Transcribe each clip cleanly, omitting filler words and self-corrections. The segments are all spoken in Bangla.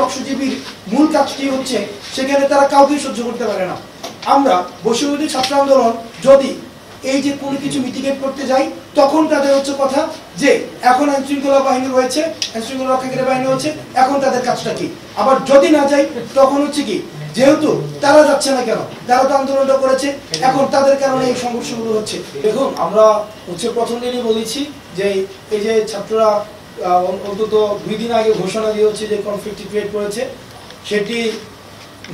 পক্ষজীবীর মূল কাজটি হচ্ছে সেখানে তারা কাউকে সহ্য করতে পারে না। আমরা বৈষম্যবিরোধী ছাত্র আন্দোলন যদি এই যে কোনো কিছু মিটিগেট করতে যাই তখন তাদের হচ্ছে কথা যে এখন আইন শৃঙ্খলা বাহিনী রয়েছে, আইন শৃঙ্খলা রক্ষাকারী বাহিনী হচ্ছে, এখন তাদের কাজটা কি। আবার যদি না যাই তখন হচ্ছে কি, যেহেতু তারা যাচ্ছে না কেন, তারা তো আন্দোলনটা করেছে, এখন তাদের কারণে এই সংঘর্ষগুলো হচ্ছে। দেখুন, আমরা হচ্ছে প্রথম দিনই বলেছি যে এই যে ছাত্ররা অন্তত 2 দিন আগে ঘোষণা দিয়ে হচ্ছে যে কনফ্লিক্ট ক্রিয়েট করেছে, সেটি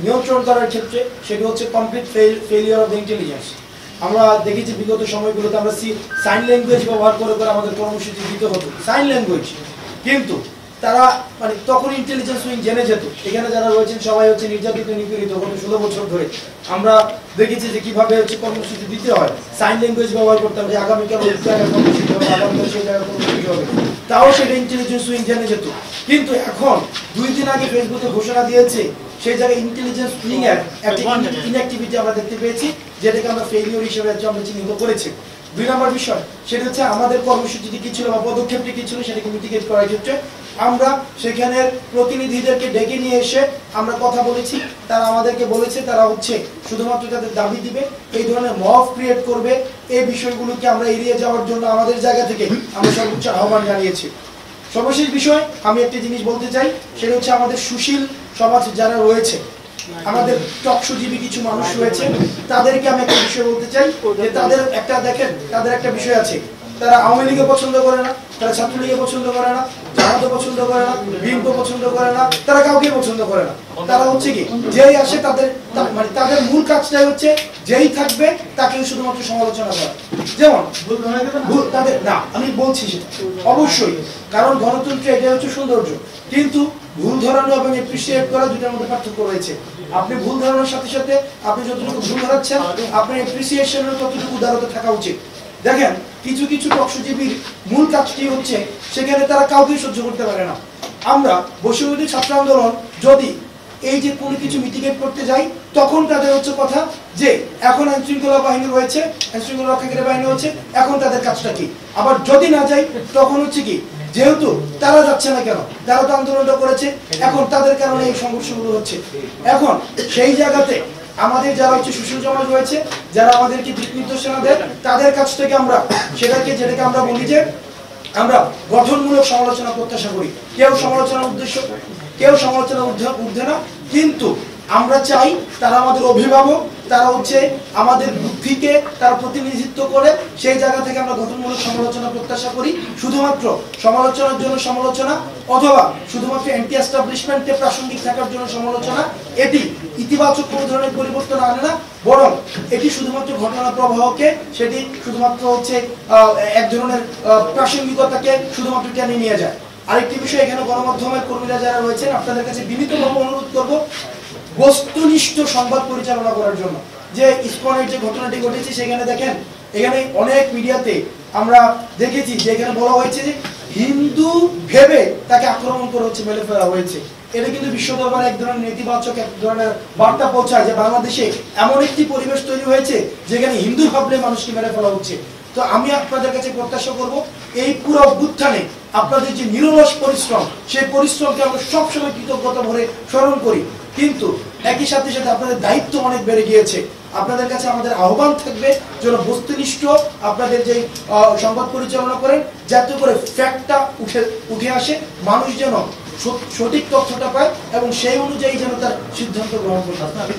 নিয়ন্ত্রণ করার ক্ষেত্রে সেটি হচ্ছে complete failure of the intelligence. আমরা দেখেছি বিগত সময়গুলোতে আমরা সাইন ল্যাঙ্গুয়েজ ব্যবহার করে করে আমাদের কর্মসূচি দিতে হতো, সাইন ল্যাঙ্গুয়েজ, কিন্তু তারা মানে তখন ইন্টেলিজেন্স উইং জেনে যেত এখানে যারা রয়েছেন সবাই হচ্ছে নির্যাতিত নিপীড়িত গত 16 বছর ধরে। আমরা দেখেছি যে কিভাবে হচ্ছে কর্মসূচি দিতে হয়, সাইন ল্যাঙ্গুয়েজ ব্যবহার করতাম যে আগামীকাল ওই জায়গায় কর্মসূচি হবে, আগামীকাল সেই জায়গায় কর্মসূচি হবে, তাও সেটা ইন্টেলিজেন্স উইং জেনে যেত। কিন্তু এখন 2 দিন আগে ফেসবুকে ঘোষণা দিয়েছে, সেই জায়গায় ইন্টেলিজেন্স উইং এর একটা ইনঅ্যাক্টিভিটি আমরা দেখতে পেয়েছি, যেটাকে আমরা ফেলিওর হিসেবে আমরা চিহ্নিত করেছি। 2 নম্বর বিষয় সেটা হচ্ছে আমাদের কর্মসূচিটি কি ছিল বা পদক্ষেপটি কি ছিল সেটাকে মিটিগেট করার ক্ষেত্রে আমরা সেখানের প্রতিনিধিদেরকে ডেকে নিয়ে এসে আমরা কথা বলেছি। তারা আমাদেরকে বলেছে তারা হচ্ছে শুধুমাত্র তাদের দাবি দিবে, এই ধরনের মব ক্রিয়েট করবে, এই বিষয়গুলোকে আমরা এড়িয়ে যাওয়ার জন্য আমাদের জায়গা থেকে আমরা সর্বোচ্চ আহ্বান জানিয়েছি। সর্বশেষ বিষয় আমি একটা জিনিস বলতে চাই, সেটা হচ্ছে আমাদের সুশীল সমাজ যারা রয়েছে, আমাদের টকশোজীবী কিছু মানুষ রয়েছে, তাদেরকে আমি একটা বিষয় বলতে চাই যে তাদের একটা দেখেন, তাদের একটা বিষয় আছে, তারা আওয়ামী লীগে পছন্দ করে না, তারা ছাত্রলীগে পছন্দ করে না, জামাতে পছন্দ করে না, বিএনপি পছন্দ করে না, তারা কাউকে পছন্দ করে না। তারা হচ্ছে কি, যেই আসে তাদের মানে তাদের মূল কাজটাই হচ্ছে যেই থাকবে তাকে শুধুমাত্র সমালোচনা করা। যেমন ভুল তাদের না, আমি বলছি সেটা অবশ্যই, কারণ গণতন্ত্রে এটা হচ্ছে সৌন্দর্য, কিন্তু ভুল ধরানো এবং এপ্রিসিয়েট করা দুটার মধ্যে পার্থক্য রয়েছে। আপনি ভুল ধরানোর সাথে সাথে আপনি যতটুকু ভুল ধরাচ্ছেন আপনার এপ্রিসিয়েশনের ততটুকু উদারতা থাকা উচিত। দেখেন, কিছু কিছু পক্ষজীবীর মূল কাজটি হচ্ছে সেখানে তারা কাউকে সহ্য করতে পারে না। আমরা বৈষম্যবিরোধী ছাত্র আন্দোলন যদি এই যে কোনো কিছু মিটিগেট করতে যাই তখন তাদের হচ্ছে কথা যে এখন আইন শৃঙ্খলা বাহিনী রয়েছে, আইন শৃঙ্খলা রক্ষাকারী বাহিনী হচ্ছে, এখন তাদের কাজটা কি। আবার যদি না যাই তখন হচ্ছে কি, যেহেতু তারা যাচ্ছে না কেন, তারা তো আন্দোলনটা করেছে, এখন তাদের কারণে এই সংঘর্ষগুলো হচ্ছে। এখন সেই জায়গাতে আমাদের যারা হচ্ছে সুশীল সমাজ রয়েছে, যারা আমাদেরকে দিক নির্দেশনা দেয়, তাদের কাছ থেকে আমরা যেটাকে আমরা বলি যে আমরা গঠনমূলক সমালোচনা প্রত্যাশা করি। কেউ সমালোচনা ঊর্ধ্বে না, কিন্তু আমরা চাই তারা আমাদের অভিভাবক, তারা হচ্ছে আমাদের বুদ্ধিকে তারা প্রতিনিধিত্ব করে, সেই জায়গা থেকে আমরা গঠনমূলক সমালোচনা প্রত্যাশা করি। শুধুমাত্র সমালোচনার জন্য সমালোচনা অথবা শুধুমাত্র অ্যান্টি এস্টাবলিশমেন্টে প্রাসঙ্গিক থাকার জন্য সমালোচনা, এটি ইতিবাচক কোনো ধরনের পরিবর্তন আনে না, বরং এটি শুধুমাত্র ঘটনা প্রবাহকে, সেটি শুধুমাত্র হচ্ছে এক ধরনের প্রাসঙ্গিকতাকে শুধুমাত্র টেনে নিয়ে যায়। আরেকটি বিষয়, এখানে গণমাধ্যমের কর্মীরা যারা রয়েছেন আপনাদের কাছে বিনীতভাবে অনুরোধ করব বস্তুনিষ্ঠ সংবাদ পরিচালনা করার জন্য। যে ইসকনের যে ঘটনাটি ঘটেছে সেখানে দেখেন, এখানে অনেক মিডিয়াতে আমরা দেখেছি যে এখানে বলা হয়েছে যে হিন্দু ভেবে তাকে আক্রমণ করে হচ্ছে মেরে ফেলা হয়েছে। এটা কিন্তু বিশ্ব দরবারে এক ধরনের নেতিবাচক এক ধরনের বার্তা পৌঁছায় যে বাংলাদেশে এমন একটি পরিবেশ তৈরি হয়েছে যেখানে হিন্দু ভাবলে মানুষকে মেরে ফেলা হচ্ছে। তো আমি আপনাদের কাছে প্রত্যাশা করব এই পুরো অভ্যুত্থানে আপনাদের যে নিরলস পরিশ্রম, সেই পরিশ্রমকে আমরা সবসময় কৃতজ্ঞতা ভরে স্মরণ করি, কিন্তু একই সাথে সাথে আপনাদের দায়িত্ব অনেক বেড়ে গিয়েছে। আপনাদের কাছে আমাদের আহ্বান থাকবে যেন বস্তুনিষ্ঠ আপনাদের যে সংবাদ পরিচালনা করেন, যাতে করে ফ্যাক্টটা উঠে আসে, মানুষ যেন সঠিক তথ্যটা পায় এবং সেই অনুযায়ী যেন তার সিদ্ধান্ত গ্রহণ করতে পারে।